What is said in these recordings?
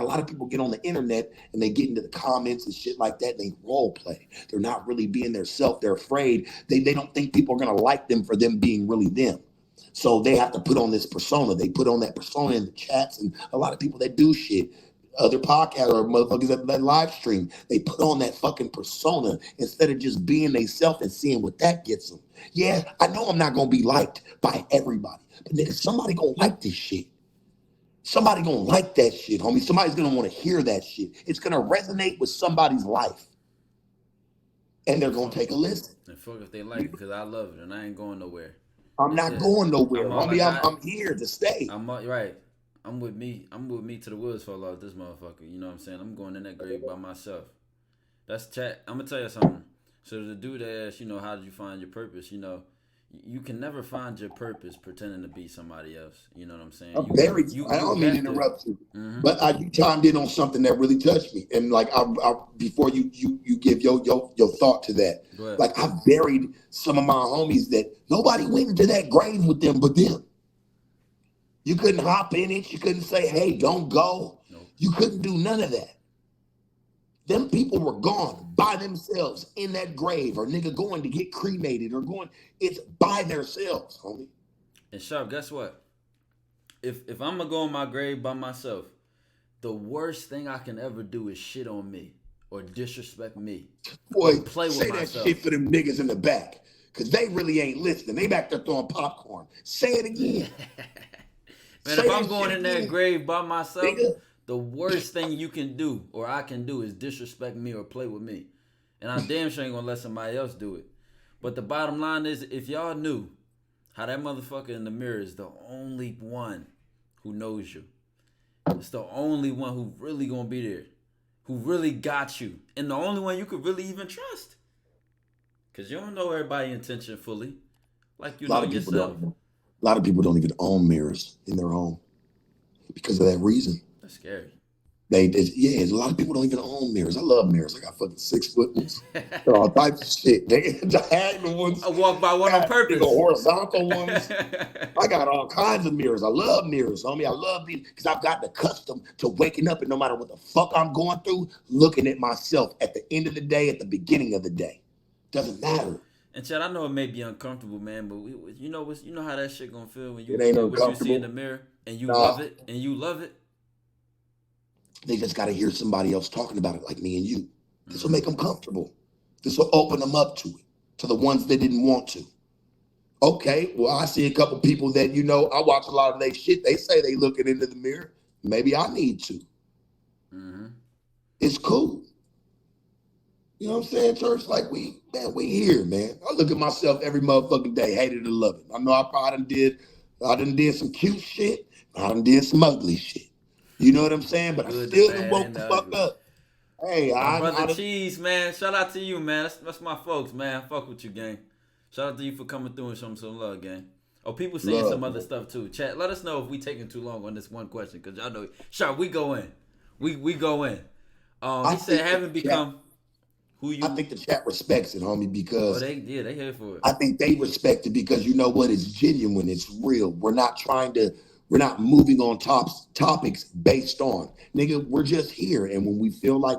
lot of people get on the internet and they get into the comments and shit like that. And they role play. They're not really being their self. They're afraid. They don't think people are going to like them for them being really them. So they have to put on this persona. They put on that persona in the chats, and a lot of people that do shit, other podcasts or motherfuckers that live stream, they put on that fucking persona instead of just being they self and seeing what that gets them. Yeah, I know I'm not gonna be liked by everybody, but nigga, somebody gonna like this shit. Somebody gonna like that shit, homie. Somebody's gonna want to hear that shit. It's gonna resonate with somebody's life, and they're gonna take a listen. And fuck if they like it, because I love it and I ain't going nowhere. I'm not going nowhere, I'm all homie. like I'm here to stay. I'm right. I'm with me. I'm with me to the woods fall off this motherfucker. You know what I'm saying? I'm going in that grave by myself. That's chat. I'm gonna tell you something. So the dude that asked, how did you find your purpose? You can never find your purpose pretending to be somebody else. You know what I'm saying? I don't mean to interrupt you, but you chimed in on something that really touched me. And like, before you give your thought to that, like I buried some of my homies that nobody went into that grave with them but them. You couldn't hop in it. You couldn't say, "Hey, don't go." Nope. You couldn't do none of that. Them people were gone by themselves in that grave, or nigga going to get cremated, or going. It's by themselves, homie. And Sharp, guess what? If I'm gonna go in my grave by myself, the worst thing I can ever do is shit on me or disrespect me. Boy, play say with that myself. Shit for them niggas in the back, because they really ain't listening. They back there throwing popcorn. Say it again. Man, if I'm going in that grave by myself, nigga, the worst thing you can do or I can do is disrespect me or play with me. And I damn sure ain't gonna let somebody else do it. But the bottom line is, if y'all knew how that motherfucker in the mirror is the only one who knows you. It's the only one who really gonna be there. Who really got you. And the only one you could really even trust. Because you don't know everybody's intention fully. Like you know yourself. A lot of people don't even own mirrors in their home because of that reason. That's scary. A lot of people don't even own mirrors. I love mirrors. I got fucking 6-foot ones. All types of shit. I walk by one on purpose. Horizontal ones. I got all kinds of mirrors. I love mirrors, homie. I love these because I've gotten accustomed to waking up and no matter what the fuck I'm going through, looking at myself at the end of the day, at the beginning of the day. Doesn't matter. And Chad, I know it may be uncomfortable, man, but you know how that shit gonna feel when you look at what you see in the mirror and you love it and you love it. They just got to hear somebody else talking about it like me and you. This will make them comfortable. This will open them up to it, to the ones that didn't want to. Okay, well, I see a couple people that, I watch a lot of their shit. They say they looking into the mirror. Maybe I need to. It's cool. You know what I'm saying, church? Like, we here, man. I look at myself every motherfucking day, hate it or love it. I know I probably done did some cute shit. I done did some ugly shit. You know what I'm saying? But I still done woke the fuck up. Hey, Brother Cheese, man. Shout out to you, man. That's my folks, man. Fuck with you, gang. Shout out to you for coming through and showing some love, gang. Oh, people saying some other stuff too. Chat, let us know if we taking too long on this one question, because y'all know, Sharp, we go in. We go in. He said, haven't become who you. I think the chat respects it, homie, because they here for it. I think they respect it because you know what? It's genuine. It's real. We're not moving on topics based on, nigga, we're just here. And when we feel like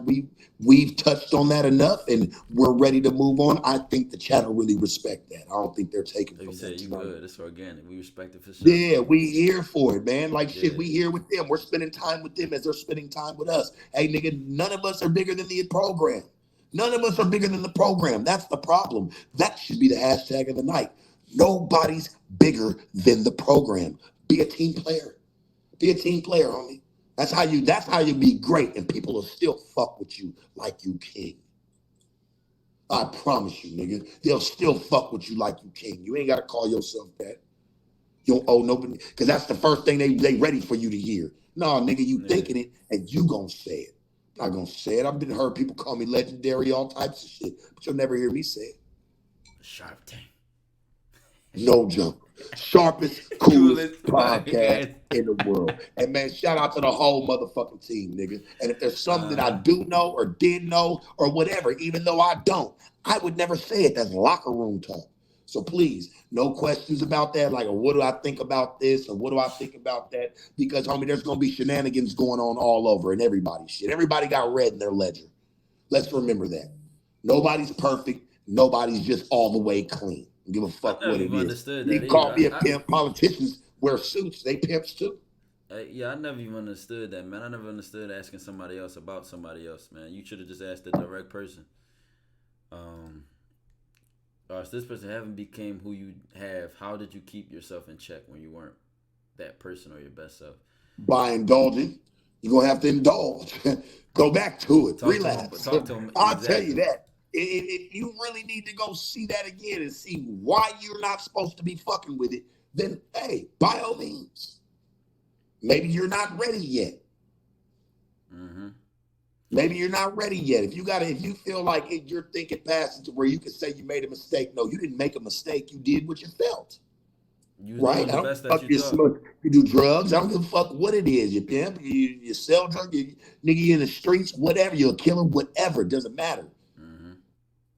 we've touched on that enough and we're ready to move on, I think the chat will really respect that. I don't think they're taking like from you said, that. You good. It's organic. We respect it for sure. Yeah, we here for it, man. Like shit, we here with them. We're spending time with them as they're spending time with us. Hey, nigga, none of us are bigger than the program. None of us are bigger than the program. That's the problem. That should be the hashtag of the night. Nobody's bigger than the program. Be a team player. Be a team player, homie. That's how you be great, and people will still fuck with you like you king. I promise you, nigga. They'll still fuck with you like you king. You ain't gotta call yourself that. You don't owe nobody, because that's the first thing they ready for you to hear. No, nigga, you thinking it, and you gonna say it. I'm not gonna say it. I've been heard people call me legendary, all types of shit, but you'll never hear me say it. Sharp Tank. No joke. Sharpest, coolest podcast in the world. And man, shout out to the whole motherfucking team, nigga. And if there's something that I do know or did know or whatever, even though I don't, I would never say it. That's locker room talk. So please, no questions about that. Like, what do I think about this? Or what do I think about that? Because, homie, there's going to be shenanigans going on all over and everybody's shit. Everybody got red in their ledger. Let's remember that. Nobody's perfect. Nobody's just all the way clean. Give a fuck what it is. Understood You that call me a either. pimp. Politicians wear suits. They pimps too. Yeah, I never even understood that, man. I never understood asking somebody else about somebody else, man. You should have just asked the direct person. Or if this person haven't became who you have, how did you keep yourself in check when you weren't that person or your best self? By indulging. You're going to have to indulge. Go back to it. Relax. Talk to him. I'll tell you that. If you really need to go see that again and see why you're not supposed to be fucking with it, then, hey, by all means. Maybe you're not ready yet. Mm-hmm. Maybe you're not ready yet. If you feel like you're thinking past it to where you can say you made a mistake. No, you didn't make a mistake. You did what you felt. Right? I don't fuck you do drugs. I don't give a fuck what it is. You pimp, you sell drugs, nigga, you in the streets, whatever, you're a killer, whatever. It doesn't matter. Mm-hmm.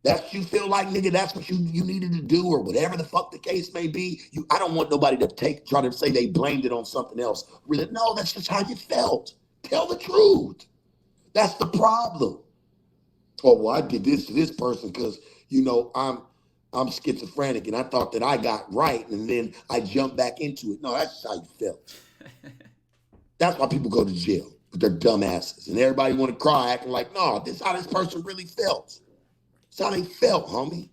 That's what you feel like, nigga, that's what you needed to do, or whatever the fuck the case may be. I don't want nobody to try to say they blamed it on something else. Really, no, that's just how you felt. Tell the truth. That's the problem. Oh, well, I did this to this person because, I'm schizophrenic and I thought that I got right and then I jumped back into it. No, that's how you felt. That's why people go to jail with their dumb asses. And everybody want to cry acting like, no, this is how this person really felt. That's how they felt, homie.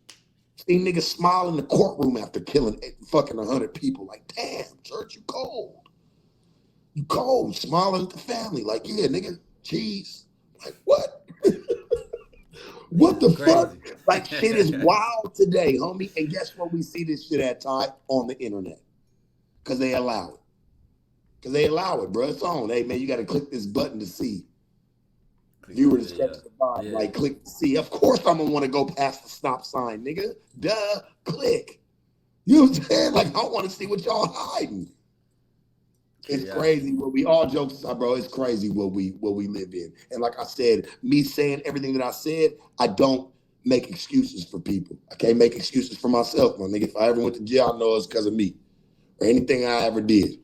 See niggas smile in the courtroom after killing fucking 100 people. Like, damn, Church, you cold. You cold. Smiling at the family. Like, yeah, nigga, jeez. Like, what? What the fuck? Like, shit is wild today, homie. And guess where we see this shit at, Ty? On the internet. Because they allow it. Because they allow it, bro. It's on. Hey, man, you got to click this button to see. Viewer discussion about like, click to see. Of course I'm going to want to go past the stop sign, nigga. Duh. Click. You know what I'm saying? Like, I want to see what y'all hiding. It's crazy what we all jokes aside, bro. It's crazy what we live in. And like I said, me saying everything that I said, I don't make excuses for people. I can't make excuses for myself, my nigga. If I ever went to jail, I know it's because of me or anything I ever did.